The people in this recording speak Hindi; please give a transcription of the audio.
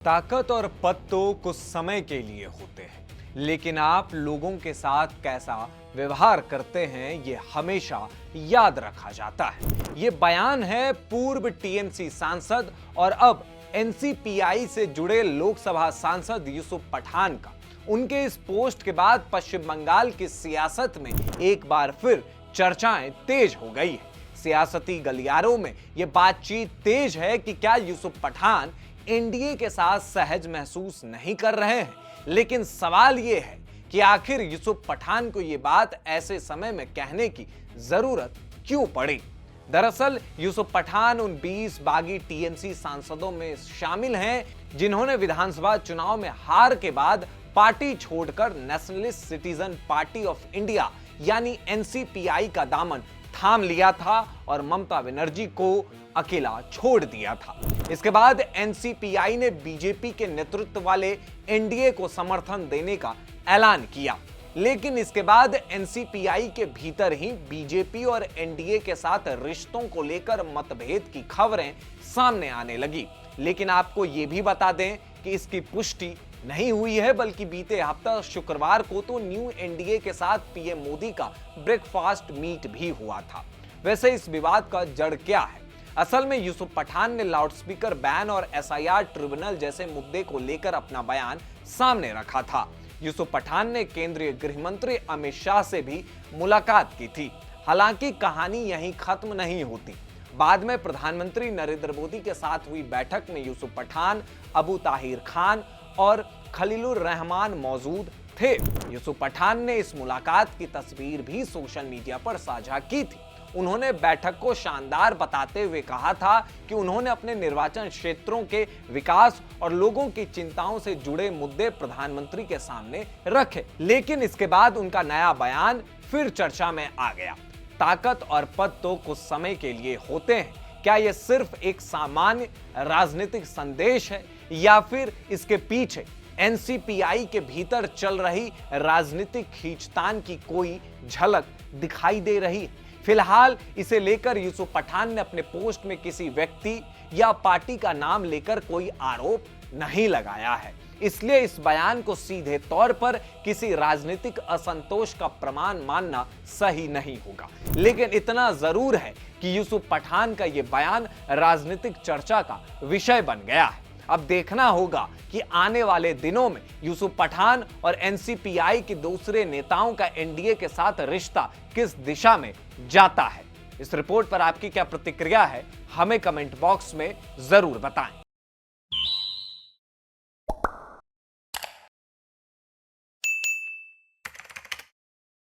ताकत और पद तो कुछ समय के लिए होते हैं, लेकिन आप लोगों के साथ कैसा व्यवहार करते हैं ये हमेशा याद रखा जाता है। ये बयान है पूर्व टीएमसी सांसद और अब एनसीपीआई से जुड़े लोकसभा सांसद यूसुफ पठान का। उनके इस पोस्ट के बाद पश्चिम बंगाल की सियासत में एक बार फिर चर्चाएं तेज हो गई है। सियासती गलियारों में यह बातचीत तेज है कि क्या यूसुफ पठान एनडीए के साथ सहज महसूस नहीं कर रहे हैं। लेकिन सवाल यह है कि आखिर यूसुफ पठान को यह बात ऐसे समय में कहने की जरूरत क्यों पड़ी। दरअसल यूसुफ पठान उन 20 बागी टीएमसी सांसदों में शामिल हैं जिन्होंने विधानसभा चुनाव में हार के बाद पार्टी छोड़कर nationalist citizen party of India यानी एनसीपीआई का दामन थाम लिया था और ममता बनर्जी को अकेला छोड़ दिया था। इसके बाद एनसीपीआई ने बीजेपी के नेतृत्व वाले एनडीए को समर्थन देने का ऐलान किया, लेकिन इसके बाद एनसीपीआई के भीतर ही बीजेपी और एनडीए के साथ रिश्तों को लेकर मतभेद की खबरें सामने आने लगी। लेकिन आपको यह भी बता दें कि इसकी पुष्टि नहीं हुई है, बल्कि बीते हफ्ता शुक्रवार को तो न्यू एनडीए के साथ पीएम मोदी का ब्रेकफास्ट मीट भी हुआ था। वैसे इस विवाद का जड़ क्या है? असल में यूसुफ पठान ने लाउडस्पीकर बैन और एसआईआर ट्रिब्यूनल जैसे मुद्दे को लेकर अपना बयान सामने रखा था। यूसुफ पठान ने केंद्रीय गृह मंत्री अमित शाह से भी मुलाकात की थी। हालांकि कहानी यहीं खत्म नहीं होती। बाद में प्रधानमंत्री नरेंद्र मोदी के साथ हुई बैठक में यूसुफ पठान, अबू ताहिर खान और खलीलुर रहमान मौजूद थे। यूसुफ पठान ने इस मुलाकात की तस्वीर भी सोशल मीडिया पर साझा की थी। उन्होंने बैठक को शानदार बताते हुए कहा था कि उन्होंने अपने निर्वाचन क्षेत्रों के विकास और लोगों की चिंताओं से जुड़े मुद्दे प्रधानमंत्री के सामने रखे। लेकिन इसके बाद उनका नया बयान फिर चर्चा में आ गया। ताकत और पद तो कुछ समय के लिए होते हैं। क्या यह सिर्फ एक सामान्य राजनीतिक संदेश है या फिर इसके पीछे एनसीपीआई के भीतर चल रही राजनीतिक खींचतान की कोई झलक दिखाई दे रही है? फिलहाल इसे लेकर यूसुफ पठान ने अपने पोस्ट में किसी व्यक्ति या पार्टी का नाम लेकर कोई आरोप नहीं लगाया है, इसलिए इस बयान को सीधे तौर पर किसी राजनीतिक असंतोष का प्रमाण मानना सही नहीं होगा। लेकिन इतना जरूर है कि यूसुफ पठान का यह बयान राजनीतिक चर्चा का विषय बन गया है। अब देखना होगा कि आने वाले दिनों में यूसुफ पठान और एनसीपीआई के दूसरे नेताओं का एनडीए के साथ रिश्ता किस दिशा में जाता है। इस रिपोर्ट पर आपकी क्या प्रतिक्रिया है, हमें कमेंट बॉक्स में जरूर बताएं।